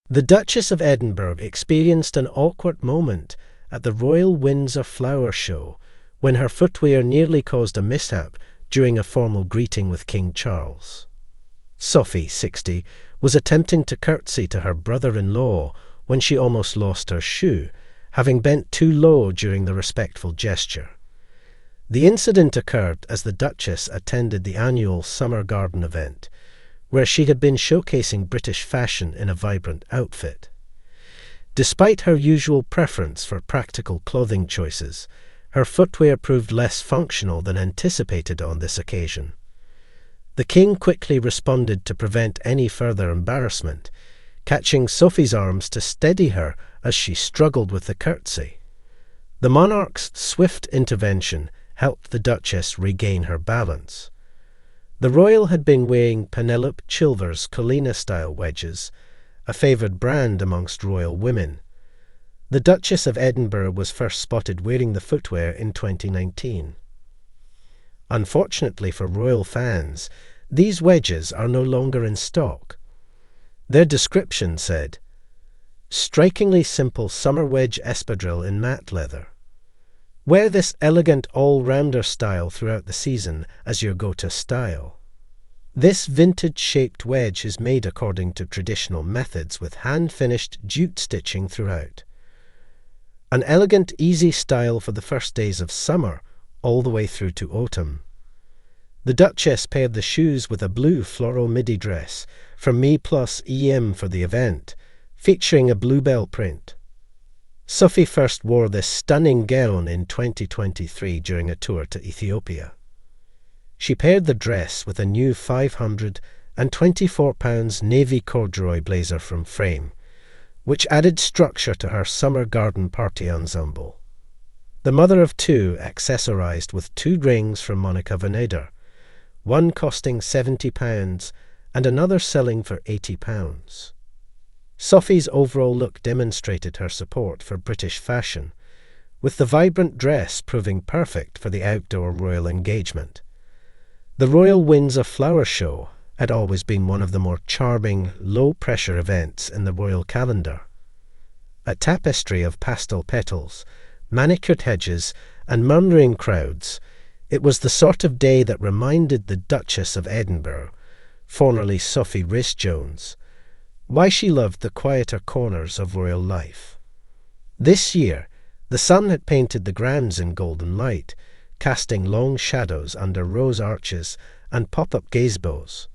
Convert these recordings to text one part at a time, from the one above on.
The Duchess of Edinburgh experienced an awkward moment at the Royal Windsor Flower Show when her footwear nearly caused a mishap during a formal greeting with King Charles. Sophie, 60, was attempting to curtsy to her brother-in-law when she almost lost her shoe, having bent too low during the respectful gesture. The incident occurred as the Duchess attended the annual Summer Garden event, where she had been showcasing British fashion in a vibrant outfit. Despite her usual preference for practical clothing choices, her footwear proved less functional than anticipated on this occasion. The king quickly responded to prevent any further embarrassment, catching Sophie's arms to steady her as she struggled with the curtsy. The monarch's swift intervention helped the Duchess regain her balance. The royal had been wearing Penelope Chilver's Colina-style wedges, a favoured brand amongst royal women. The Duchess of Edinburgh was first spotted wearing the footwear in 2019. Unfortunately for royal fans, these wedges are no longer in stock. Their description said, "Strikingly simple summer wedge espadrille in matte leather. Wear this elegant all-rounder style throughout the season as your go-to style. This vintage-shaped wedge is made according to traditional methods with hand-finished jute stitching throughout. An elegant, easy style for the first days of summer, all the way through to autumn." The Duchess paired the shoes with a blue floral midi dress from Me+EM for the event, featuring a bluebell print. Sophie first wore this stunning gown in 2023 during a tour to Ethiopia. She paired the dress with a new £524 navy corduroy blazer from Frame, which added structure to her summer garden party ensemble. The mother of two accessorized with 2 rings from Monica Vinader, one costing £70 and another selling for £80. Sophie's overall look demonstrated her support for British fashion, with the vibrant dress proving perfect for the outdoor royal engagement. The Royal Windsor Flower Show had always been one of the more charming, low-pressure events in the royal calendar. A tapestry of pastel petals, manicured hedges, and murmuring crowds, it was the sort of day that reminded the Duchess of Edinburgh, formerly Sophie Rhys-Jones, why she loved the quieter corners of royal life. This year, the sun had painted the grounds in golden light, casting long shadows under rose arches and pop-up gazebos.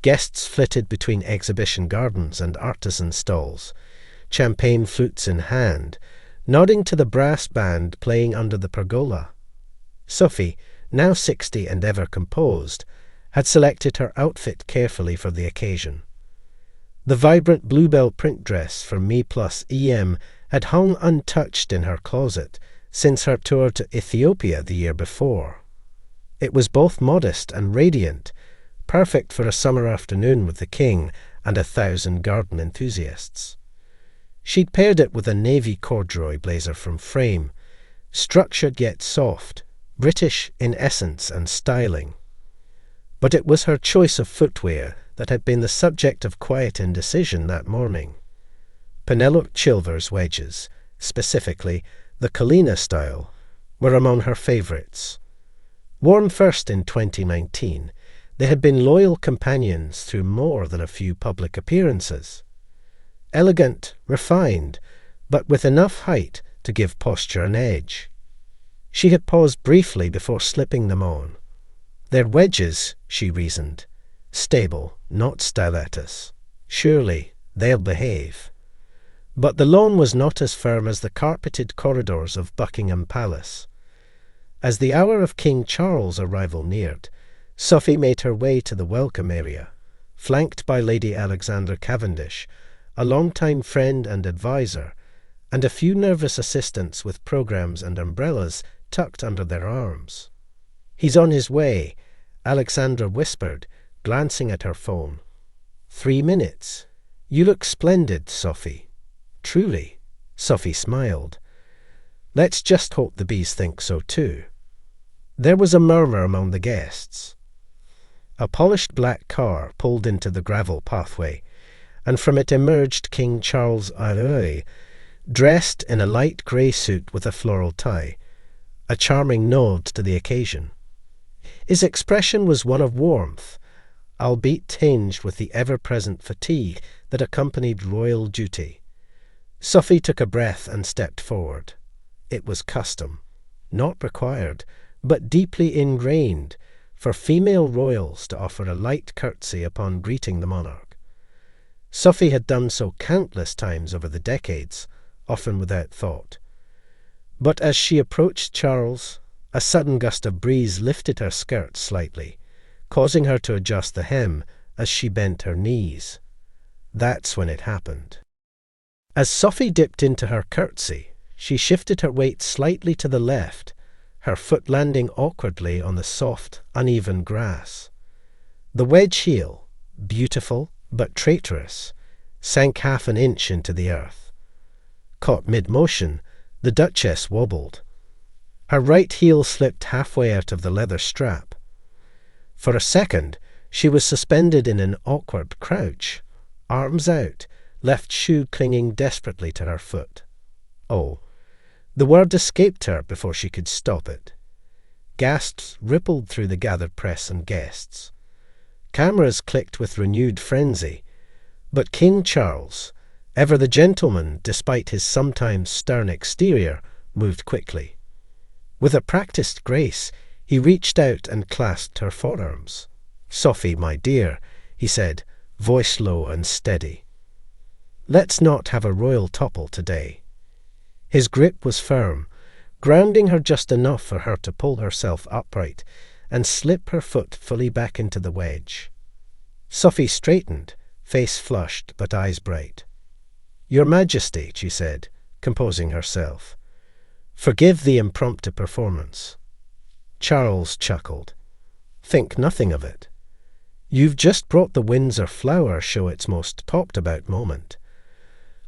Guests flitted between exhibition gardens and artisan stalls, champagne flutes in hand, nodding to the brass band playing under the pergola. Sophie, now 60 and ever composed, had selected her outfit carefully for the occasion. The vibrant bluebell print dress from Me+EM had hung untouched in her closet since her tour to Ethiopia the year before. It was both modest and radiant, perfect for a summer afternoon with the king and 1,000 garden enthusiasts. She'd paired it with a navy corduroy blazer from Frame, structured yet soft, British in essence and styling. But it was her choice of footwear that had been the subject of quiet indecision that morning. Penelope Chilver's wedges, specifically the Colina style, were among her favourites. Worn first in 2019, they had been loyal companions through more than a few public appearances. Elegant, refined, but with enough height to give posture an edge. She had paused briefly before slipping them on. They're wedges, she reasoned. Stable, not stylettes. Surely they'll behave. But the lawn was not as firm as the carpeted corridors of Buckingham Palace. As the hour of King Charles' arrival neared, Sophie made her way to the welcome area, flanked by Lady Alexandra Cavendish, a long-time friend and advisor, and a few nervous assistants with programmes and umbrellas tucked under their arms. "He's on his way," Alexandra whispered, glancing at her phone. 3 minutes. "You look splendid, Sophie." "Truly," Sophie smiled. "Let's just hope the bees think so too." There was a murmur among the guests. A polished black car pulled into the gravel pathway, and from it emerged King Charles III, dressed in a light grey suit with a floral tie, a charming nod to the occasion. His expression was one of warmth, albeit tinged with the ever-present fatigue that accompanied royal duty. Sophie took a breath and stepped forward. It was custom, not required, but deeply ingrained, for female royals to offer a light curtsy upon greeting the monarch. Sophie had done so countless times over the decades, often without thought. But as she approached Charles, a sudden gust of breeze lifted her skirt slightly, causing her to adjust the hem as she bent her knees. That's when it happened. As Sophie dipped into her curtsy, she shifted her weight slightly to the left, her foot landing awkwardly on the soft, uneven grass. The wedge heel, beautiful but traitorous, sank half an inch into the earth. Caught mid-motion, the Duchess wobbled. Her right heel slipped halfway out of the leather strap. For a second, she was suspended in an awkward crouch, arms out, left shoe clinging desperately to her foot. Oh, the word escaped her before she could stop it. Gasps rippled through the gathered press and guests. Cameras clicked with renewed frenzy, but King Charles, ever the gentleman despite his sometimes stern exterior, moved quickly. With a practiced grace, he reached out and clasped her forearms. "Sophie, my dear," he said, voice low and steady. "Let's not have a royal topple today." His grip was firm, grounding her just enough for her to pull herself upright and slip her foot fully back into the wedge. Sophie straightened, face flushed but eyes bright. "Your Majesty," she said, composing herself, "forgive the impromptu performance." Charles chuckled. "Think nothing of it. You've just brought the Windsor Flower Show its most talked-about moment."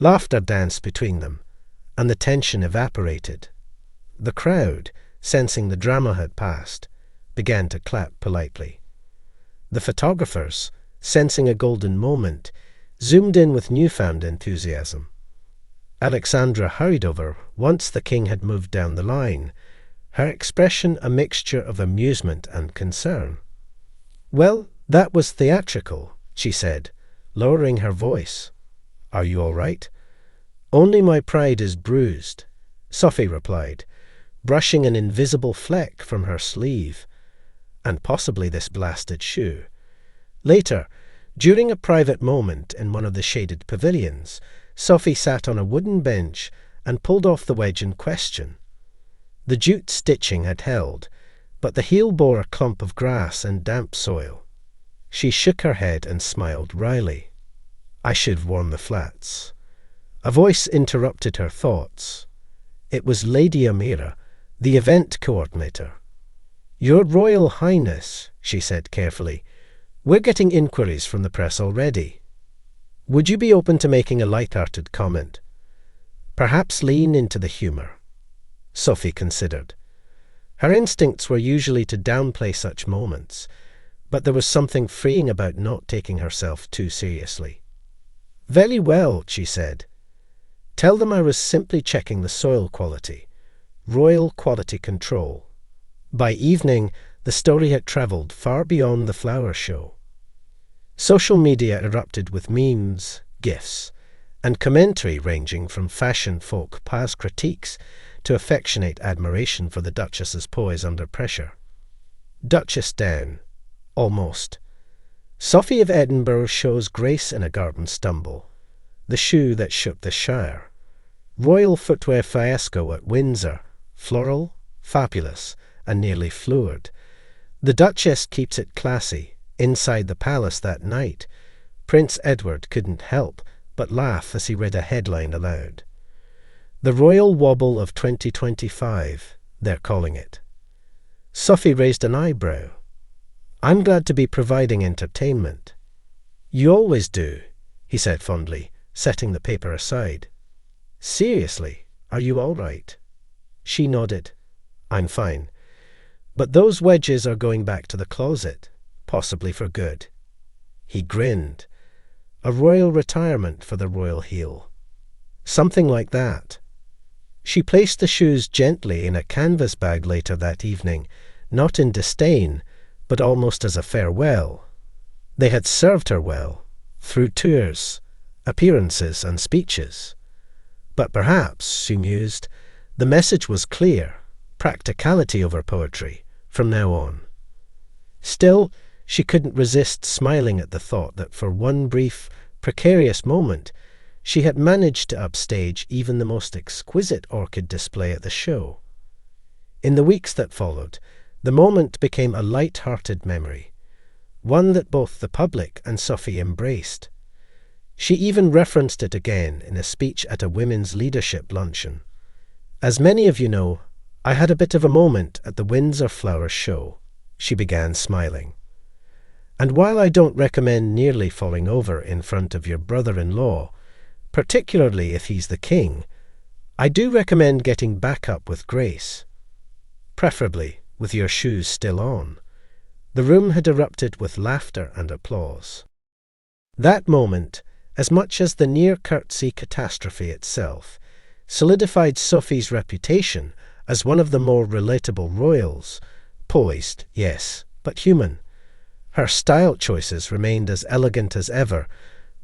Laughter danced between them, and the tension evaporated. The crowd, sensing the drama had passed, began to clap politely. The photographers, sensing a golden moment, zoomed in with newfound enthusiasm. Alexandra hurried over once the king had moved down the line, her expression a mixture of amusement and concern. "Well, that was theatrical," she said, lowering her voice. "Are you all right?" "Only my pride is bruised," Sophie replied, brushing an invisible fleck from her sleeve. "And possibly this blasted shoe." Later, during a private moment in one of the shaded pavilions, Sophie sat on a wooden bench and pulled off the wedge in question. The jute stitching had held, but the heel bore a clump of grass and damp soil. She shook her head and smiled wryly. "I should have worn the flats." A voice interrupted her thoughts. It was Lady Amira, the event coordinator. "Your Royal Highness," she said carefully, "we're getting inquiries from the press already. Would you be open to making a light-hearted comment? Perhaps lean into the humour." Sophie considered. Her instincts were usually to downplay such moments, but there was something freeing about not taking herself too seriously. "Very well," she said. "Tell them I was simply checking the soil quality. Royal quality control." By evening, the story had travelled far beyond the flower show. Social media erupted with memes, gifs, and commentary ranging from fashion folk past critiques to affectionate admiration for the Duchess's poise under pressure. Duchess down. Almost. Sophie of Edinburgh shows grace in a garden stumble. The shoe that shook the Shire. Royal footwear fiasco at Windsor. Floral, fabulous, and nearly fluid. The Duchess keeps it classy. Inside the palace that night, Prince Edward couldn't help but laugh as he read a headline aloud. "The Royal Wobble of 2025, they're calling it." Sophie raised an eyebrow. "I'm glad to be providing entertainment." "You always do," he said fondly, setting the paper aside. "Seriously, are you all right?" She nodded. "I'm fine. But those wedges are going back to the closet, possibly for good." He grinned. a royal retirement for the royal heel. Something like that. She placed the shoes gently in a canvas bag later that evening, not in disdain, but almost as a farewell. They had served her well, through tours, appearances and speeches. But perhaps, she mused, the message was clear, practicality over poetry, from now on. Still, she couldn't resist smiling at the thought that for one brief, precarious moment, she had managed to upstage even the most exquisite orchid display at the show. In the weeks that followed, the moment became a light-hearted memory, one that both the public and Sophie embraced. She even referenced it again in a speech at a women's leadership luncheon. As many of you know, I had a bit of a moment at the Windsor Flower Show, she began, smiling. And while I don't recommend nearly falling over in front of your brother-in-law, particularly if he's the king, I do recommend getting back up with grace, preferably with your shoes still on. The room had erupted with laughter and applause. That moment, as much as the near-curtsy catastrophe itself, solidified Sophie's reputation as one of the more relatable royals, poised, yes, but human. Her style choices remained as elegant as ever,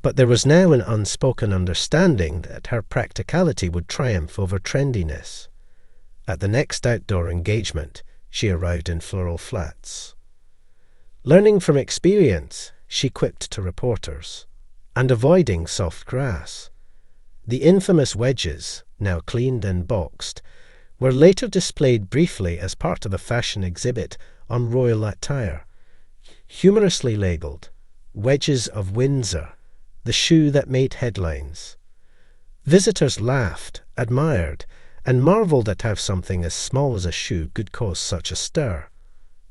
but there was now an unspoken understanding that her practicality would triumph over trendiness. At the next outdoor engagement, she arrived in floral flats. Learning from experience, she quipped to reporters, and avoiding soft grass. The infamous wedges, now cleaned and boxed, were later displayed briefly as part of a fashion exhibit on royal attire, humorously labelled Wedges of Windsor, the shoe that made headlines. Visitors laughed, admired, and marvelled at how something as small as a shoe could cause such a stir.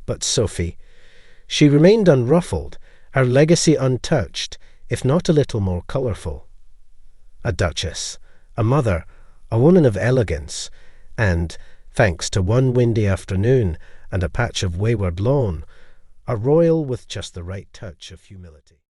But Sophie, she remained unruffled, her legacy untouched, if not a little more colourful. A duchess, a mother, a woman of elegance, and, thanks to one windy afternoon and a patch of wayward lawn, a royal with just the right touch of humility.